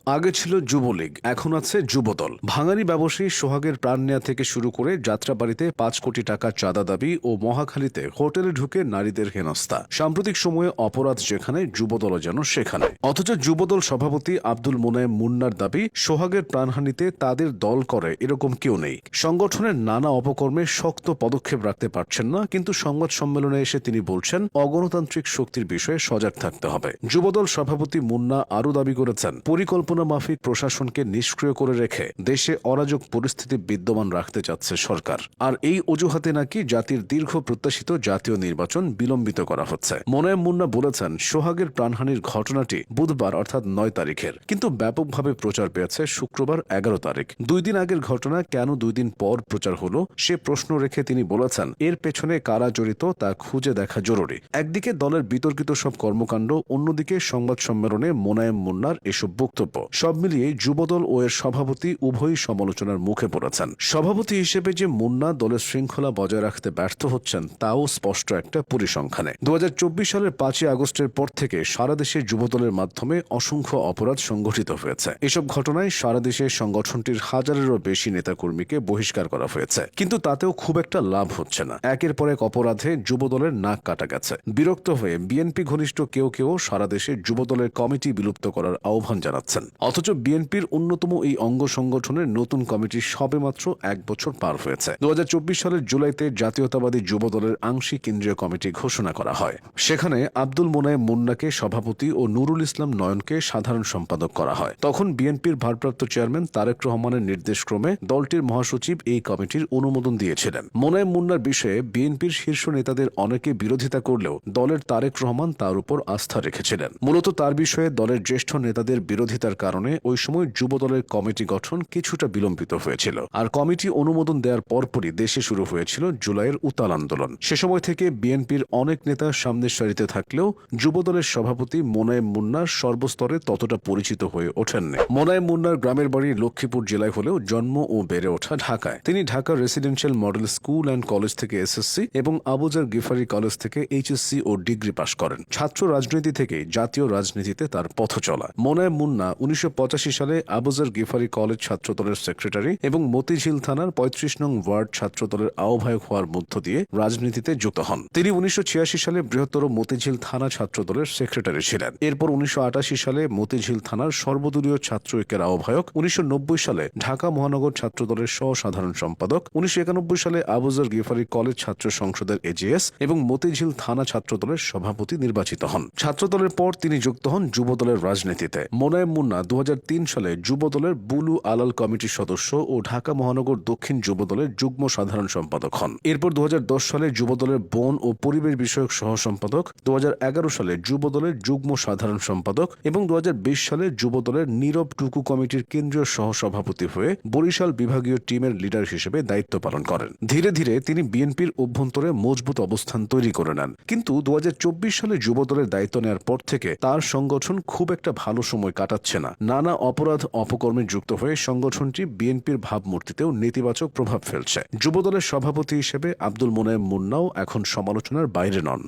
আগে ছিল যুবলীগ, এখন আছে যুবদল। ভাঙারি ব্যবসায়ী সোহাগের প্রাণ নেয়া থেকে শুরু করে যাত্রাবাড়িতে ৫ কোটি টাকা চাঁদা দাবি ও মহাখালীতে হোটেলে ঢুকে নারীদের হেনস্থা। সাম্প্রতিক সময়ে অপরাধ যেখানে, যুবদল যেন সেখানে। অথচ যুবদল সভাপতি আব্দুল মোনায়েম মুন্নার দাবি, সোহাগের প্রাণহানিতে তাদের দল করে এরকম কেউ নেই। সংগঠনের নানা অপকর্মে শক্ত পদক্ষেপ রাখতে পারছেন না, কিন্তু সংবাদ সম্মেলনে এসে তিনি বলছেন অগণতান্ত্রিক শক্তির বিষয়ে সজাগ থাকতে হবে। যুবদল সভাপতি মুন্না আরও দাবি করেছেন, পরিকল্পনা মাফিক প্রশাসনকে নিষ্ক্রিয় করে রেখে দেশে অরাজক পরিস্থিতি বিদ্যমান রাখতে চাচ্ছে সরকার। আর এই অজুহাতে নাকি জাতির দীর্ঘ প্রত্যাশিত জাতীয় নির্বাচন বিলম্বিত করা হচ্ছে। মোনায়েম মুন্না বলেছেন, সোহাগের প্রাণহানির ঘটনাটি বুধবার অর্থাৎ ৯ তারিখের, কিন্তু ব্যাপকভাবে প্রচার পেয়েছে শুক্রবার ১১ তারিখ। ২ দিন আগের ঘটনা কেন ২ দিন পর প্রচার হলো সে প্রশ্ন রেখে তিনি বলেছেন, এর পেছনে কারা জড়িত তা খুঁজে দেখা জরুরি। একদিকে দলের বিতর্কিত সব কর্মকাণ্ড, অন্যদিকে সংবাদ সম্মেলনে মোনায়েম মুন্নার এসব বক্তব্য। সব মিলিয়ে যুবদল ও এর সভাপতি উভয়ই সমালোচনার মুখে পড়েছেন। সভাপতি হিসেবে যে মুন্না দলের শৃঙ্খলা বজায় রাখতে ব্যর্থ হচ্ছেন তাও স্পষ্ট একটা পরিসংখ্যানে। ২০২৪ সালের ৫ই আগস্টের পর থেকে সারা দেশে যুবদলের মাধ্যমে অসংখ্য অপরাধ সংঘটিত হয়েছে। এসব ঘটনায় সারা দেশে সংগঠনটির হাজারেরও বেশি নেতাকর্মীকে বহিষ্কার করা হয়েছে, কিন্তু তাতেও খুব একটা লাভ হচ্ছে না। একের পর এক অপরাধে যুবদলের নাক কাটা গেছে। বিরক্ত হয়ে বিএনপি ঘনিষ্ঠ কেউ কেউ সারা দেশে যুবদলের কমিটি বিলুপ্ত করার আহ্বান জানাচ্ছেন। অথচ বিএনপির অন্যতম এই অঙ্গ সংগঠনের নতুন কমিটি সবেমাত্র ১ বছর পার হয়েছে। ২০২৪ সালের জুলাইতে জাতীয়তাবাদী যুবদলের আংশিক কেন্দ্রীয় কমিটি ঘোষণা করা হয়। সেখানে আব্দুল মোনায়েম মুন্নাকে সভাপতি ও নুরুল ইসলাম নয়নকে সাধারণ সম্পাদক করা হয়। তখন বিএনপির ভারপ্রাপ্ত চেয়ারম্যান তারেক রহমানের নির্দেশক্রমে দলটির মহাসচিব এই কমিটির অনুমোদন দিয়েছিলেন। মোনায়েম মুন্নার বিষয়ে বিএনপির শীর্ষ নেতাদের অনেকে বিরোধিতা করলেও দলের তারেক রহমান তার উপর আস্থা রেখেছিলেন। মূলত তার বিষয়ে দলের জ্যেষ্ঠ নেতাদের বিরোধিতার কারণে ওই সময় যুবদলের কমিটি গঠন কিছুটা বিলম্বিত হয়েছিল। আর কমিটি অনুমোদন দেওয়ার পরপরই দেশে শুরু হয়েছিল জুলাইয়ের উত্তাল আন্দোলন। সে সময় থেকে বিএনপির অনেক নেতা সামনের সারিতে থাকলেও যুবদলের সভাপতি মোনায়েম মুন্নার সর্বস্তরে ততটা পরিচিত হয়ে ওঠেননি। মোনায়েম মুন্নার গ্রামের বাড়ি লক্ষ্মীপুর জেলায় হলেও জন্ম ও বেড়ে ওঠা ঢাকায়। তিনি Dhaka residential model school and college থেকে এসএসসি এবং আবুজার গিফারি কলেজ থেকে এইচএসসি ও ডিগ্রি পাশ করেন। ছাত্র রাজনীতি থেকে জাতীয় রাজনীতিতে তার পথ চলা। মোনায়েম মুন্না ১৯৮৫ সালে আবুজার গিফারি কলেজ ছাত্রদলের সেক্রেটারি এবং মতিঝিল থানার ৩৫ নং ওয়ার্ড ছাত্রদলের আহ্বায়ক হওয়ার মধ্য দিয়ে রাজনীতিতে যুক্ত হন। তিনি ১৯৮৬ সালে বৃহত্তর মতিঝিল থানা ছাত্রদলের সেক্রেটারি ছিলেন। এরপর ১৯৮৮ সালে মতিঝিল থানার সর্বদলীয় ছাত্র ঐক্যের আহ্বায়ক, ১৯৯০ সালে ঢাকা মহানগর ছাত্রদলের সহ-সাধারণ সম্পাদক, ১৯৯১ সালে আবুজার গিফারি কলেজ ছাত্র সংসদের এজিএস এবং মতিঝিল থানা ছাত্রদলের সভাপতি নির্বাচিত হন। ছাত্রদলের পর তিনি যুক্ত হন যুবদলের রাজনীতিতে। মোনায়েম মুন্না ২০০৩ সালে যুবদলের বুলু আলাল কমিটির সদস্য ও ঢাকা মহানগর দক্ষিণ যুবদলের যুগ্ম সাধারণ সম্পাদক হন। এরপর ২০১০ সালে যুবদলের বন ও পরিবেশ বিষয়ক সহ সম্পাদক, ২০১১ সালে যুবদলের যুগ্ম সাধারণ সম্পাদক এবং ২০২০ সালে যুবদলের নীরব টুকু কমিটির কেন্দ্রীয় সহসভাপতি হয়ে বরিশাল বিভাগীয় টিমের লিডার হিসেবে দায়িত্ব পালন করেন। ধীরে ধীরে তিনি বিএনপির অভ্যন্তরে মজবুত অবস্থান তৈরি করে নেন, কিন্তু ২০২৪ সালে যুবদলের দায়িত্ব নেওয়ার পর থেকে তার সংগঠন খুব একটা ভালো সময় কাটাচ্ছে না। নানা অপরাধ অপকর্মে যুক্ত হয়ে সংগঠনটি বিএনপির ভাবমূর্তিতেও নেতিবাচক প্রভাব ফেলছে। যুবদলের সভাপতি হিসেবে আব্দুল মোনায়েম মুন্নাও এখন সমালোচনার বাইরে নন।